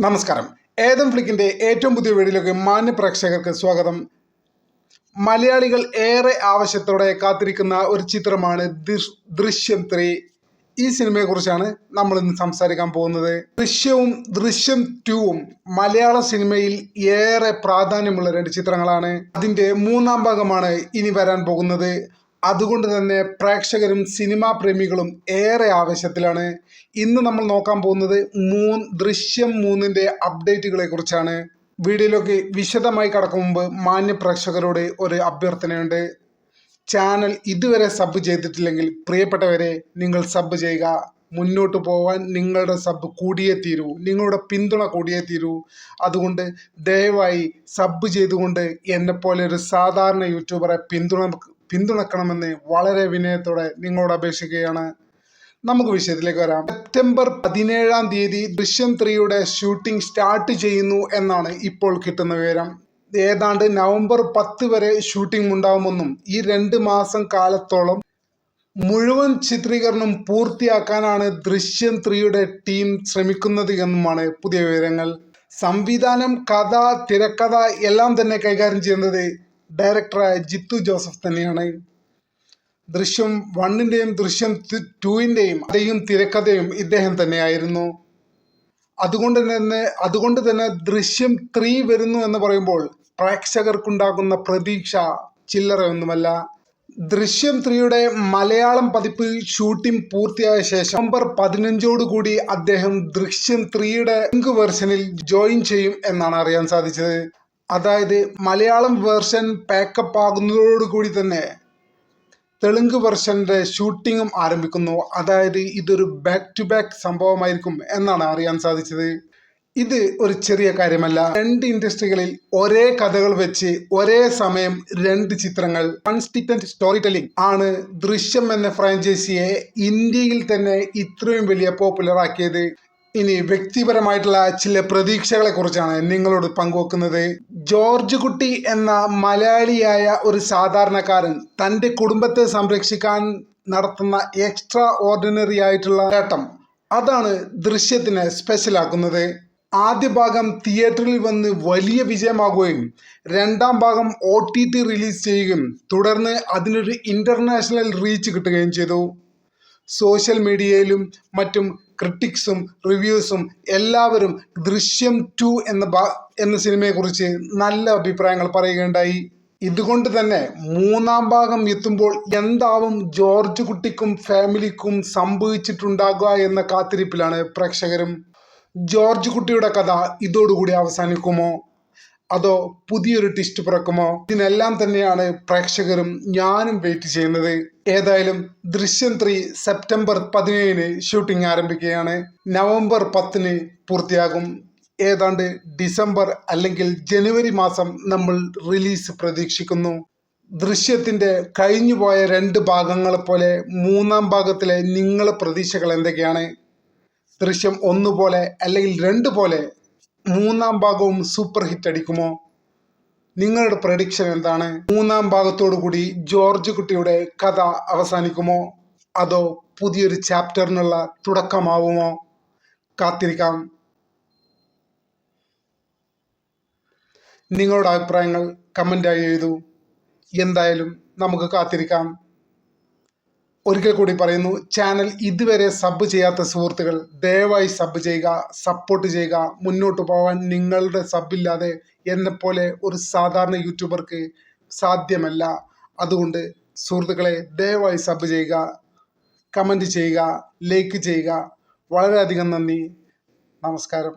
നമസ്കാരം. ഏതം ഫ്ലിക്കിന്റെ ഏറ്റവും പുതിയ വീഡിയോയിലേക്ക് മാന്യ പ്രേക്ഷകർക്ക് സ്വാഗതം. മലയാളികൾ ഏറെ ആവശ്യത്തോടെ കാത്തിരിക്കുന്ന ഒരു ചിത്രമാണ് ദൃശ്യം 3. ഈ സിനിമയെക്കുറിച്ചാണ് നമ്മൾ ഇന്ന് സംസാരിക്കാൻ പോകുന്നത്. ദൃശ്യം 2 മലയാള സിനിമയിൽ ഏറെ പ്രാധാന്യമുള്ള രണ്ട് ചിത്രങ്ങളാണ്. അതിന്റെ മൂന്നാം ഭാഗമാണ് ഇനി വരാൻ പോകുന്നത്. അതുകൊണ്ട് തന്നെ പ്രേക്ഷകരും സിനിമാ പ്രേമികളും ഏറെ ആവേശത്തിലാണ്. ഇന്ന് നമ്മൾ നോക്കാൻ പോകുന്നത് ദൃശ്യം 3ന്റെ അപ്ഡേറ്റുകളെ കുറിച്ചാണ്. വീഡിയോയിലേക്ക് വിശദമായി കടക്കും മുമ്പ് മാന്യ പ്രേക്ഷകരോട് ഒരു അഭ്യർത്ഥനയുണ്ട്. ചാനൽ ഇതുവരെ സബ് ചെയ്തിട്ടില്ലെങ്കിൽ പ്രിയപ്പെട്ടവരെ നിങ്ങൾ സബ് ചെയ്യുക. മുന്നോട്ട് പോകാൻ നിങ്ങളുടെ സബ് കൂടിയേ തീരൂ, നിങ്ങളുടെ പിന്തുണ കൂടിയേ തീരൂ. അതുകൊണ്ട് ദയവായി സബ് ചെയ്തുകൊണ്ട് എന്നെപ്പോലെ ഒരു സാധാരണ യൂട്യൂബറെ പിന്തുണക്കണമെന്ന് വളരെ വിനയത്തോടെ നിങ്ങളോട് അപേക്ഷിക്കുകയാണ്. നമുക്ക് വിഷയത്തിലേക്ക് വരാം. സെപ്റ്റംബർ 17 ദൃശ്യം 3യുടെ ഷൂട്ടിംഗ് സ്റ്റാർട്ട് ചെയ്യുന്നു എന്നാണ് ഇപ്പോൾ കിട്ടുന്ന വിവരം. ഏതാണ്ട് നവംബർ 10 വരെ ഷൂട്ടിംഗ് ഉണ്ടാവുമെന്നും ഈ 2 മാസം കാലത്തോളം മുഴുവൻ ചിത്രീകരണം പൂർത്തിയാക്കാനാണ് ദൃശ്യം 3യുടെ ടീം ശ്രമിക്കുന്നത് എന്നുമാണ് പുതിയ വിവരങ്ങൾ. സംവിധാനം, കഥ, തിരക്കഥ എല്ലാം തന്നെ കൈകാര്യം ചെയ്യുന്നത് ഡയറക്ടറായ ജിത്തു ജോസഫ് തന്നെയാണ്. ദൃശ്യം 1ന്റെയും ദൃശ്യം 2ന്റെയും കഥയും തിരക്കഥയും ഇദ്ദേഹം തന്നെയായിരുന്നു. അതുകൊണ്ട് തന്നെ ദൃശ്യം 3 വരുന്നു എന്ന് പറയുമ്പോൾ പ്രേക്ഷകർക്കുണ്ടാകുന്ന പ്രതീക്ഷ ചില്ലറയൊന്നുമല്ല. ദൃശ്യം 3യുടെ മലയാളം പതിപ്പ് ഷൂട്ടിംഗ് പൂർത്തിയായ ശേഷം നവംബർ 15 അദ്ദേഹം ദൃശ്യം 3യുടെ തെലുങ്ക് വെർഷനിൽ ജോയിൻ ചെയ്യും എന്നാണ് അറിയാൻ സാധിച്ചത്. അതായത് മലയാളം വേർഷൻ പാക്കപ്പ് ആകുന്നതോടുകൂടി തന്നെ തെലുങ്ക് വെർഷന്റെ ഷൂട്ടിങ്ങും ആരംഭിക്കുന്നു. അതായത് ഇതൊരു ബാക്ക് ടു ബാക്ക് സംഭവമായിരിക്കും എന്നാണ് അറിയാൻ സാധിച്ചത്. ഇത് ഒരു ചെറിയ കാര്യമല്ല. 2 ഇൻഡസ്ട്രികളിൽ ഒരേ കഥകൾ വെച്ച് ഒരേ സമയം 2 ചിത്രങ്ങൾ, കൺസിസ്റ്റന്റ് സ്റ്റോറി ടെല്ലിംഗ് ആണ് ദൃശ്യം എന്ന ഫ്രാഞ്ചൈസിയെ ഇന്ത്യയിൽ തന്നെ ഇത്രയും വലിയ പോപ്പുലർ ആക്കിയത്. ഇനി വ്യക്തിപരമായിട്ടുള്ള ചില പ്രതീക്ഷകളെ കുറിച്ചാണ് നിങ്ങളോട് പങ്കുവെക്കുന്നത്. ജോർജ് കുട്ടി എന്ന മലയാളിയായ ഒരു സാധാരണക്കാരൻ തൻ്റെ കുടുംബത്തെ സംരക്ഷിക്കാൻ നടത്തുന്ന എക്സ്ട്രാ ഓർഡിനറി ആയിട്ടുള്ള നേട്ടം, അതാണ് ദൃശ്യത്തിനെ സ്പെഷ്യലാക്കുന്നത്. ആദ്യ ഭാഗം തിയേറ്ററിൽ വന്ന് വലിയ വിജയമാകുകയും 2ാം ഭാഗം OTT റിലീസ് ചെയ്യുകയും തുടർന്ന് അതിനൊരു ഇന്റർനാഷണൽ റീച്ച് കിട്ടുകയും ചെയ്തു. സോഷ്യൽ മീഡിയയിലും മറ്റും ക്രിട്ടിക്സും റിവ്യൂസും എല്ലാവരും ദൃശ്യം 2 എന്ന സിനിമയെക്കുറിച്ച് നല്ല അഭിപ്രായങ്ങൾ പറയുകയുണ്ടായി. ഇതുകൊണ്ട് തന്നെ 3ാം ഭാഗം എത്തുമ്പോൾ എന്താവും ജോർജ് കുട്ടിക്കും ഫാമിലിക്കും സംഭവിച്ചിട്ടുണ്ടാകുക എന്ന കാത്തിരിപ്പിലാണ് പ്രേക്ഷകരും. ജോർജ് കുട്ടിയുടെ കഥ ഇതോടുകൂടി അവസാനിക്കുമോ, അതോ പുതിയൊരു ട്വിസ്റ്റ് പിറക്കുമോ? ഇതിനെല്ലാം തന്നെയാണ് പ്രേക്ഷകരും ഞാനും വെയിറ്റ് ചെയ്യുന്നത്. ഏതായാലും ദൃശ്യം 3 സെപ്റ്റംബർ 17 ഷൂട്ടിംഗ് ആരംഭിക്കുകയാണ്. നവംബർ 10 പൂർത്തിയാകും. ഏതാണ്ട് ഡിസംബർ അല്ലെങ്കിൽ ജനുവരി മാസം നമ്മൾ റിലീസ് പ്രതീക്ഷിക്കുന്നു. ദൃശ്യത്തിന്റെ കഴിഞ്ഞുപോയ 2 ഭാഗങ്ങളെ പോലെ 3ാം ഭാഗത്തിലെ നിങ്ങളുടെ പ്രതീക്ഷകൾ എന്തൊക്കെയാണ്? ദൃശ്യം 1 പോലെ അല്ലെങ്കിൽ 2 പോലെ 3ാം ഭാഗവും സൂപ്പർ ഹിറ്റ് അടിക്കുമോ? നിങ്ങളുടെ പ്രഡിക്ഷൻ എന്താണ്? 3ാം ഭാഗത്തോടു കൂടി ജോർജ് കുട്ടിയുടെ കഥ അവസാനിക്കുമോ, അതോ പുതിയൊരു ചാപ്റ്ററിനുള്ള തുടക്കമാവുമോ? കാത്തിരിക്കാം. നിങ്ങളുടെ അഭിപ്രായങ്ങൾ കമൻ്റായി എഴുതൂ. എന്തായാലും നമുക്ക് കാത്തിരിക്കാം. ഒരിക്കൽ കൂടി പറയുന്നു, ചാനൽ ഇതുവരെ സബ് ചെയ്യാത്ത സുഹൃത്തുക്കൾ ദയവായി സബ് ചെയ്യുക, സപ്പോർട്ട് ചെയ്യുക. മുന്നോട്ട് പോകാൻ നിങ്ങളുടെ സബില്ലാതെ എന്നെപ്പോലെ ഒരു സാധാരണ യൂട്യൂബർക്ക് സാധ്യമല്ല. അതുകൊണ്ട് സുഹൃത്തുക്കളെ ദയവായി സബ് ചെയ്യുക, കമൻറ്റ് ചെയ്യുക, ലൈക്ക് ചെയ്യുക. വളരെയധികം നന്ദി. നമസ്കാരം.